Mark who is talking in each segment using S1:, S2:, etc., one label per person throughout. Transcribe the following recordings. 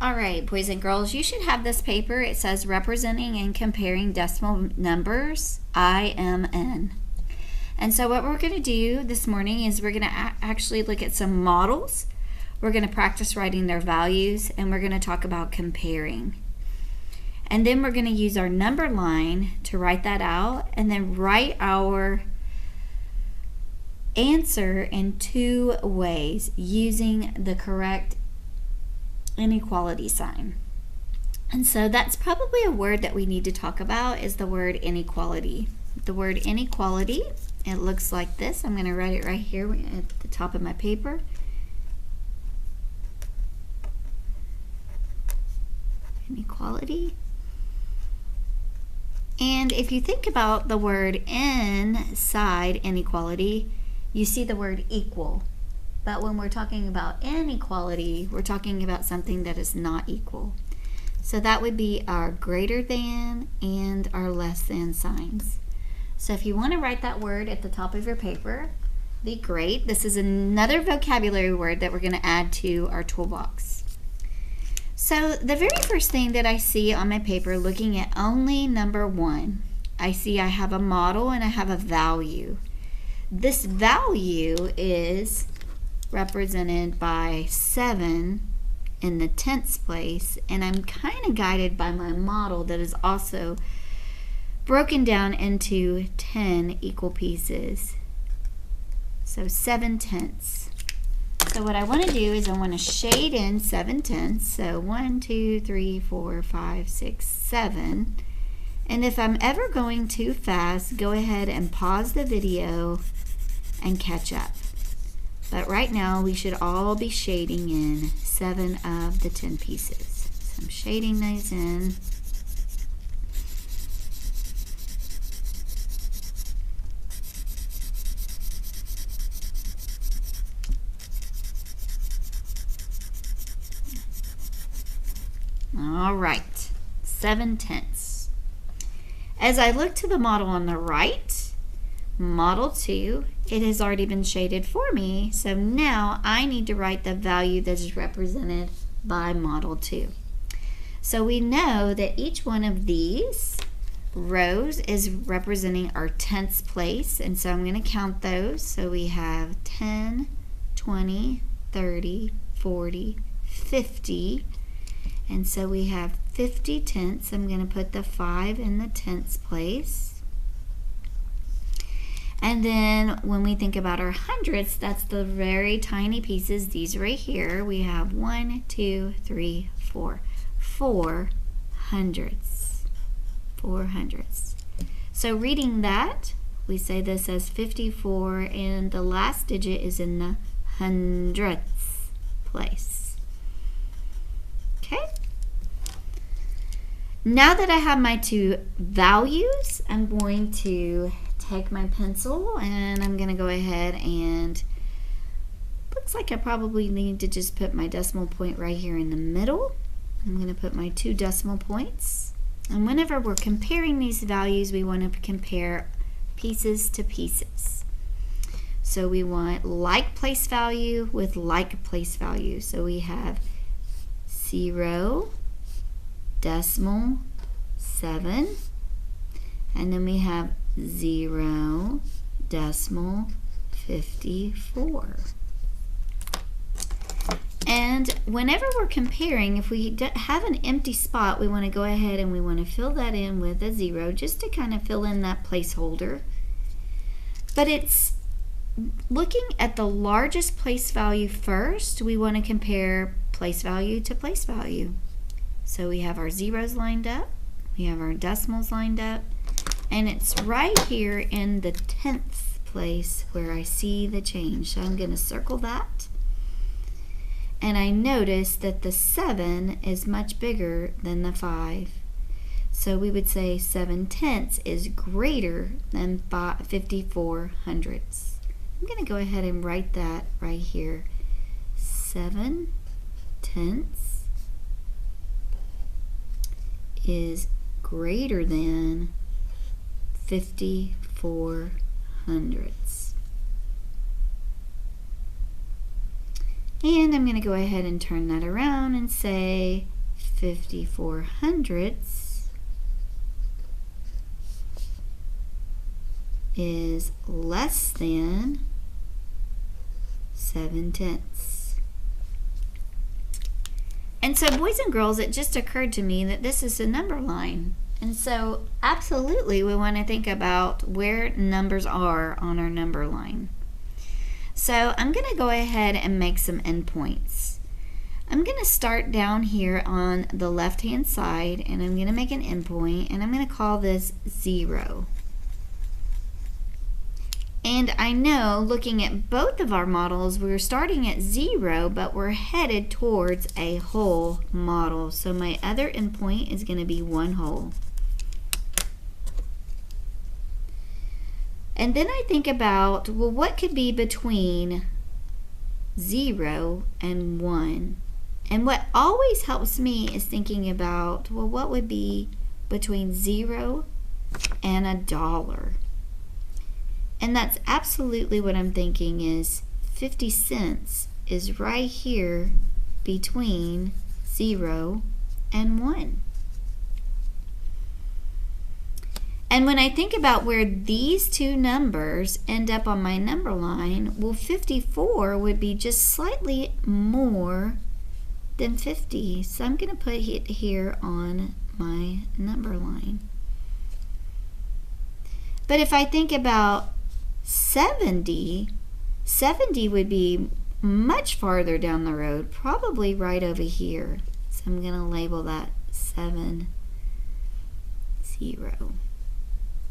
S1: All right, boys and girls, you should have this paper. It says representing and comparing decimal numbers, IMN. And so what we're going to do this morning is we're going to actually look at some models. We're going to practice writing their values, and we're going to talk about comparing. And then we're going to use our number line to write that out, and then write our answer in two ways using the correct inequality sign. And so that's probably a word that we need to talk about is the word inequality. The word inequality, it looks like this. I'm going to write it right here at the top of my paper. Inequality. And if you think about the word inside inequality, you see the word equal. But when we're talking about inequality, we're talking about something that is not equal. So that would be our greater than and our less than signs. So if you want to write that word at the top of your paper, be great. This is another vocabulary word that we're going to add to our toolbox. So the very first thing that I see on my paper, looking at only number 1, I see I have a model and I have a value. This value is represented by 7 in the tenths place, and I'm kind of guided by my model that is also broken down into 10 equal pieces. So 7 tenths. So what I want to do is I want to shade in 7 tenths. So 1, 2, 3, 4, 5, 6, 7. And if I'm ever going too fast, go ahead and pause the video and catch up. But right now we should all be shading in 7 of the 10 pieces. So I'm shading those in. All right, 7 tenths. As I look to the model on the right, model 2, it has already been shaded for me, so now I need to write the value that is represented by model 2. So we know that each one of these rows is representing our tenths place, and so I'm going to count those. So we have 10, 20, 30, 40, 50, and so we have 50 tenths. I'm going to put the 5 in the tenths place. And then when we think about our hundredths, that's the very tiny pieces, these right here. We have 1, 2, 3, 4. 4 hundredths. 4 hundredths. So reading that, we say this as 54, and the last digit is in the hundredths place. Okay? Now that I have my two values, I'm going to take my pencil and I'm going to go ahead and looks like I probably need to just put my decimal point right here in the middle. I'm going to put my 2 decimal points. And whenever we're comparing these values, we want to compare pieces to pieces. So we want like place value with like place value. So we have 0, decimal, 7, and then we have 0, decimal, 54. And whenever we're comparing, if we have an empty spot, we want to go ahead and we want to fill that in with a 0 just to kind of fill in that placeholder. But it's looking at the largest place value first. We want to compare place value to place value. So we have our zeros lined up, we have our decimals lined up, and it's right here in the tenths place where I see the change. So I'm going to circle that. And I notice that the 7 is much bigger than the 5. So we would say 7 tenths is greater than 54 hundredths. I'm going to go ahead and write that right here. 7 tenths is greater than 54 hundredths. And I'm going to go ahead and turn that around and say 54 hundredths is less than 7 tenths. And so, boys and girls, it just occurred to me that this is a number line. And so, absolutely, we want to think about where numbers are on our number line. So, I'm going to go ahead and make some endpoints. I'm going to start down here on the left-hand side, and I'm going to make an endpoint, and I'm going to call this 0. And I know, looking at both of our models, we're starting at 0, but we're headed towards a whole model. So my other endpoint is going to be 1 whole. And then I think about, well, what could be between 0 and 1? And what always helps me is thinking about, well, what would be between 0 and $1? And that's absolutely what I'm thinking is 50 cents is right here between 0 and 1. And when I think about where these two numbers end up on my number line, well, 54 would be just slightly more than 50. So I'm going to put it here on my number line. But if I think about 70 would be much farther down the road, probably right over here. So I'm going to label that 70.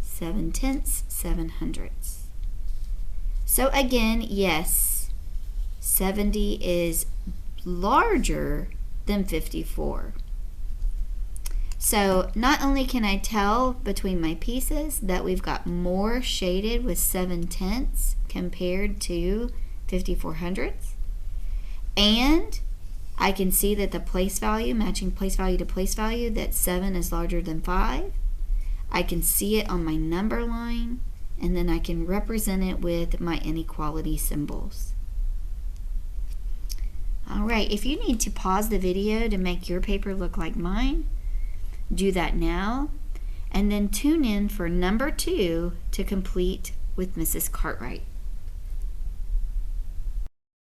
S1: 7 tenths, 7 hundredths. So again, yes, 70 is larger than 54. So not only can I tell between my pieces that we've got more shaded with 7 tenths compared to 54 hundredths, and I can see that the place value, matching place value to place value, that 7 is larger than 5. I can see it on my number line, and then I can represent it with my inequality symbols. Alright, if you need to pause the video to make your paper look like mine, do that now, and then tune in for number 2 to complete with Mrs. Cartwright.